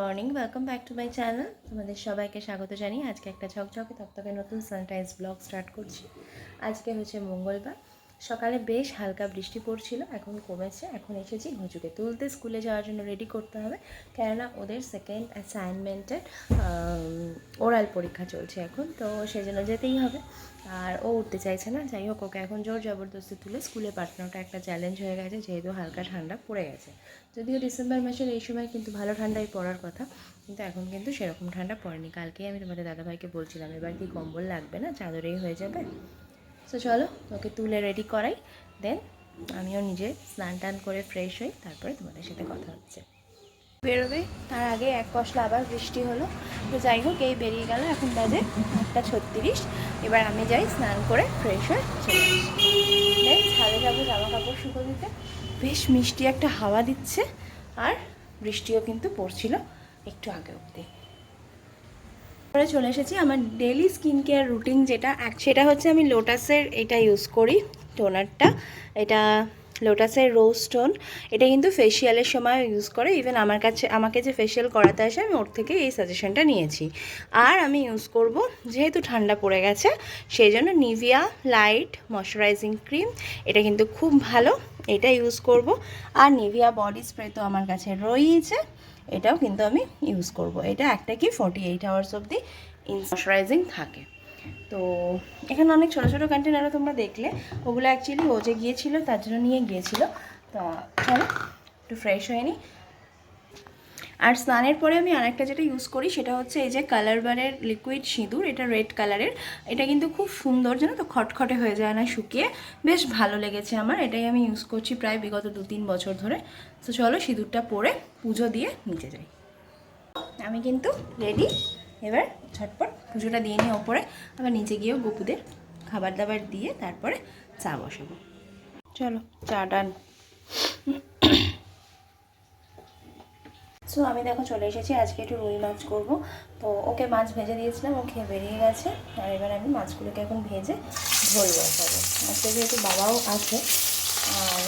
Morning, welcome back to my channel. তোমাদের সবাইকে স্বাগত জানিয়ে আজকে একটা ঝকঝকে তকতকে নতুন সানরাইজ ব্লগ স্টার্ট করছি। আজকে হচ্ছে মঙ্গলবার। সকালে বেশ হালকা বৃষ্টি পড়ছিল, এখন কমেছে। এখন এসেছি ঘুঁচুকে তুলতে, স্কুলে যাওয়ার জন্য রেডি করতে হবে, কেননা ওদের সেকেন্ড অ্যাসাইনমেন্টের ওরাল পরীক্ষা চলছে এখন, তো সেই জন্য যেতেই হবে। আর ও উঠতে চাইছে না, যাই হোক ওকে এখন জোর জবরদস্তি তুলে স্কুলে পাঠানোটা একটা চ্যালেঞ্জ হয়ে গেছে, যেহেতু হালকা ঠান্ডা পড়ে গেছে। যদিও ডিসেম্বর মাসের এই সময় কিন্তু ভালো ঠান্ডাই পড়ার কথা, কিন্তু এখন কিন্তু সেরকম ঠান্ডা পড়েনি। কালকেই আমি তোমাদের দাদাভাইকে বলছিলাম এবার কি কম্বল লাগবে না, চাদরেই হয়ে যাবে। তো চলো ওকে তুলে রেডি করাই, দেন আমিও নিজে স্নান টান করে ফ্রেশ হই, তারপরে তোমাদের সাথে কথা হচ্ছে। বেরোবে তার আগে এক পশলা আবার বৃষ্টি হলো। তো যাই হোক, এই বেরিয়ে গেল, এখন বাজে 8:36। এবার আমি যাই স্নান করে ফ্রেশ হয়ে চলে আসি, দেন ছাদে যাবো জামা কাপড় শুকো দিতে। বেশ মিষ্টি একটা হাওয়া দিচ্ছে, আর বৃষ্টিও কিন্তু পড়ছিল একটু আগে অবধি। পরে চলে এসেছি আমার ডেলি স্কিন কেয়ার রুটিন যেটা, সেটা হচ্ছে আমি লোটাসের এটা ইউজ করি, টোনারটা। এটা লোটাসের রোজ টোন। এটা কিন্তু ফেসিয়ালের সময় ইউজ করে। ইভেন আমাকে যে ফেসিয়াল করাতে আসে, আমি ওর থেকে এই সাজেশনটা নিয়েছি। আর আমি ইউজ করব, যেহেতু ঠান্ডা পড়ে গেছে সেই জন্য নিভিয়া লাইট ময়শ্চারাইজিং ক্রিম। এটা কিন্তু খুব ভালো, এটা ইউজ করব। আর নিভিয়া বডি স্প্রে তো আমার কাছে রয়েছে, এটাও কিন্তু আমি ইউজ করব। এটা একটা কি 48 আওয়ার্স অবধি ময়শ্চারাইজিং থাকে। তো এখানে অনেক ছোটো ছোটো কন্টেনারও তোমরা দেখলে, ওগুলো অ্যাকচুয়ালি ও যে গিয়েছিলো তার জন্য নিয়ে গিয়েছিলো। তো চলো একটু ফ্রেশ হয়ে নিই। আর স্নানের পরে আমি আরেকটা যেটা ইউজ করি সেটা হচ্ছে এই যে কালার বারের লিকুইড সিঁদুর। এটা রেড কালারের, এটা কিন্তু খুব সুন্দর, জানো তো, খটখটে হয়ে যায় না শুকিয়ে, বেশ ভালো লেগেছে আমার। এটাই আমি ইউজ করছি প্রায় বিগত 2-3 বছর ধরে। তো চলো সিঁদুরটা পরে পুজো দিয়ে নিচে যাই। আমি কিন্তু রেডি, এবার ঝটপট পুজোটা দিয়ে নিই ওপরে, আবার নিচে গিয়েও গপুদের খাবার দাবার দিয়ে তারপরে চা বসাবো। চলো চা ডান। সো আমি দেখো চলে এসেছি, আজকে একটু রুই মাছ করবো। তো ওকে মাছ ভেজে দিয়েছিলাম, ও খেয়ে বেরিয়ে গেছে। আর এবার আমি মাছগুলোকে এখন ভেজে ঝোল বসাবো। আজকে যেহেতু বাবাও আছে আর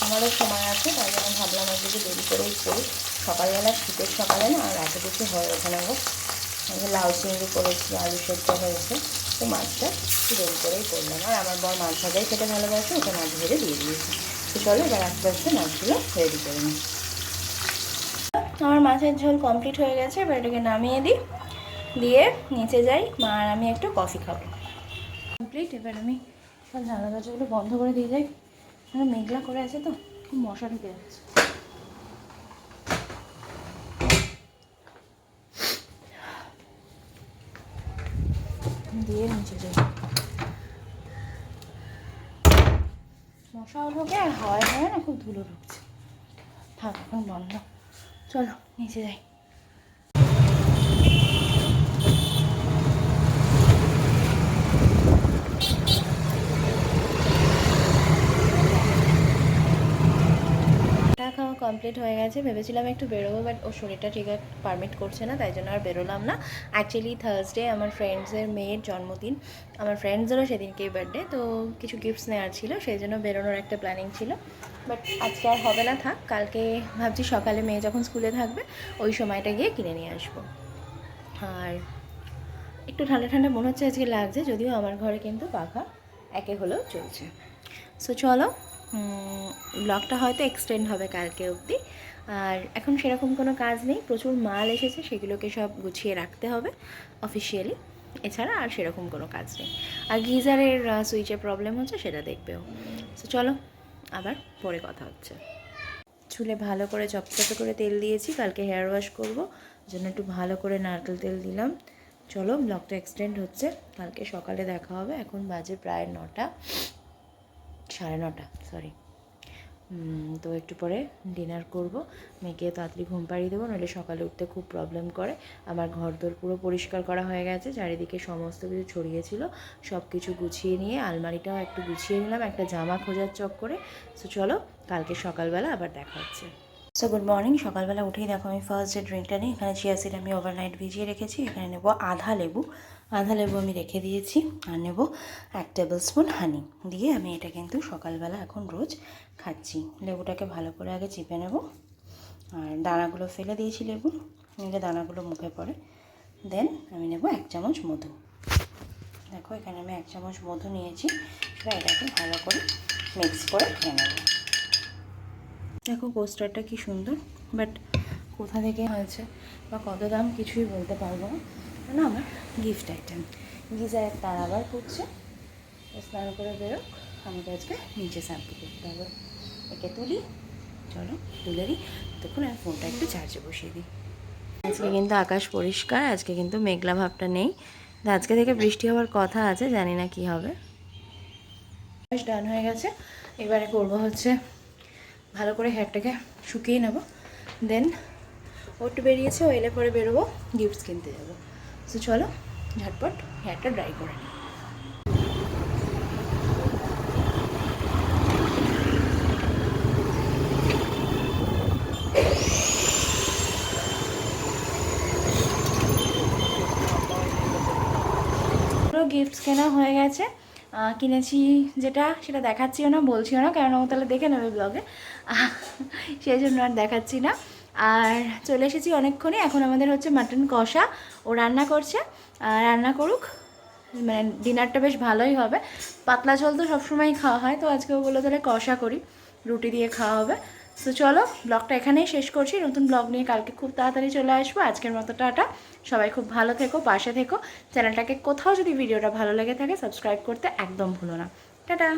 আমারও সময় আছে, তাই জন্য ভাবলাম আজকে দেরি করেই করি। সকালবেলা শীতের সকালে না আর এত কিছু হয়ে ওঠে না গো। লাউ চিংড়ি করেছি, আলু সেদ্ধ হয়েছে, তো মাছটা একটু দেরি করেই করলাম। আর আমার বর মাছ ভাজাই খেতে ভালোবাসে, ওকে মাছ ভেজে দিয়ে দিয়েছি। তো চলো এবার আস্তে আস্তে মাছগুলো রেডি করে নিই। আমার মাছের ঝোল কমপ্লিট হয়ে গেছে, এবার এটাকে নামিয়ে দিই, দিয়ে নিচে যাই। মা আর আমি একটু কফি খাবো। কমপ্লিট, এবার আমি সব জানলা দরজাগুলো বন্ধ করে দিয়ে যাই, মানে মেঘলা করে আছে তো, খুব মশা ঢুকে যাচ্ছে। দিয়ে নিচে যাই, মশাও ঢোকে আর হাওয়ায় হাওয়ায় না খুব ধুলো ঢুকছে। থাক এখন বন্ধ, চলো নিচে যাই। চা খাওয়া কমপ্লিট হয়ে গেছে। ভেবেছিলাম একটু বেরোবো, বাট ওর শরীরটা ঠিক পারমিট করছে না, তাই জন্য আর বেরোলাম না। অ্যাকচুয়ালি থার্সডে আমার ফ্রেন্ডসের মেয়ের জন্মদিন, আমার ফ্রেন্ডসদেরও সেদিনকেই বার্থডে, তো কিছু গিফটস নেওয়ার ছিল, সেই জন্য বেরোনোর একটা প্ল্যানিং ছিল। বাট আজকে আর হবে না, থাক। কালকে ভাবছি সকালে মেয়ে যখন স্কুলে থাকবে ওই সময়টা গিয়ে কিনে নিয়ে আসবো। আর একটু ঠান্ডা ঠান্ডা মনে হচ্ছে আজকে লাগছে, যদিও আমার ঘরে কিন্তু পাখা একে হলেও চলছে। সো চলো, ব্লগটা হয়তো এক্সটেন্ড হবে কালকে অবধি। আর এখন সেরকম কোনো কাজ নেই, প্রচুর মাল এসেছে, সেগুলোকে সব গুছিয়ে রাখতে হবে অফিসিয়ালি, এছাড়া আর সেরকম কোনো কাজ নেই। আর গিজারের সুইচের প্রবলেম হচ্ছে, সেটা দেখবেও। সো চলো আবার পরে কথা হচ্ছে। চুলে ভালো করে চপচপে করে তেল দিয়েছি, কালকে হেয়ার ওয়াশ করবো, জন্য একটু ভালো করে নারকেল তেল দিলাম। চলো ব্লগটা এক্সটেন্ড হচ্ছে, কালকে সকালে দেখা হবে। এখন বাজে প্রায় 9টা, 9:30, সরি। তো একটু পরে ডিনার করব, মেয়েকে তাড়াতাড়ি ঘুম পাড়িয়ে দেবো, নাহলে সকালে উঠতে খুব প্রবলেম করে। আমার ঘরদোর পুরো পরিষ্কার করা হয়ে গেছে, চারিদিকে সমস্ত কিছু ছড়িয়েছিল, সব কিছু গুছিয়ে নিয়ে আলমারিটাও একটু গুছিয়ে নিলাম একটা জামা খোঁজার চক্করে। সো চলো কালকে সকালবেলা আবার দেখা হচ্ছে। So good morning. সকালবেলা উঠেই দেখো আমি ফার্স্ট যে ড্রিঙ্কটা নিই, এখানে চিয়া সিড আমি ওভারনাইট ভিজিয়ে রেখেছি। এখানে নেব আধা লেবু আমি রেখে দিয়েছি, আর নেব 1 টেবিল স্পুন হানি, দিয়ে আমি এটা কিন্তু সকালবেলা এখন রোজ খাচ্ছি। লেবুটাকে ভালো করে আগে চিপে নেব, আর দানাগুলো ফেলে দিয়েছি লেবু, নিলে দানাগুলো মুখে পড়ে। দেন আমি নেব 1 চামচ মধু। দেখো এখানে আমি 1 চামচ মধু নিয়েছি। এবার এটাকে ভালো করে মিক্স করে খেয়ে নেব। দেখো কোস্টারটা কি সুন্দর, বাট কোথা থেকে হয়েছে বা কত দাম কিছুই বলতে পারবো না, কেন আমার গিফট আইটেম। গিজারের তার আবার পড়ছে, স্নান করে বেরোক, আমাকে আজকে নিচে শ্যাম্পু করতে হবে। একে তুলি, চলো তুলে দিই, তখন আমি ফোনটা একটু চার্জে বসিয়ে দিই। আজকে কিন্তু আকাশ পরিষ্কার, আজকে কিন্তু মেঘলা ভাবটা নেই। আজকে থেকে বৃষ্টি হওয়ার কথা আছে, জানি না কি হবে। ডান হয়ে গেছে, এবারে করবো হচ্ছে ভালো করে হেয়ারটাকে শুকিয়ে নেব। দেন ওটু বেরিয়েছে, ও এলে পরে বেরোবো, গিফটস কিনতে যাবো। তো চলো ঝটপট হেয়ারটা ড্রাই করে নিই। গিফটস কেনা হয়ে গেছে, কিনেছি যেটা সেটা দেখাচ্ছিও না, বলছিও না, কারণ ও তাহলে দেখে নেবে ব্লগে, সেই জন্য আর দেখাচ্ছি না। আর চলে এসেছি অনেকক্ষণই, এখন আমাদের হচ্ছে মাটন কষা, ও রান্না করছে, রান্না করুক, মানে ডিনারটা বেশ ভালোই হবে। পাতলা ঝোল তো সবসময়ই খাওয়া হয়, তো আজকেও বললো তাহলে কষা করি, রুটি দিয়ে খাওয়া হবে। তো চলো ব্লগটা এখানেই শেষ করছি, নতুন ব্লগ নিয়ে কালকে খুব তাড়াতাড়ি চলে আসবো। আজকের মতো টাটা, সবাই খুব ভালো থেকো, পাশে থেকো। চ্যানেলটাকে কোথাও যদি ভিডিওটা ভালো লেগে থাকে সাবস্ক্রাইব করতে একদম ভুলো না। টাটা।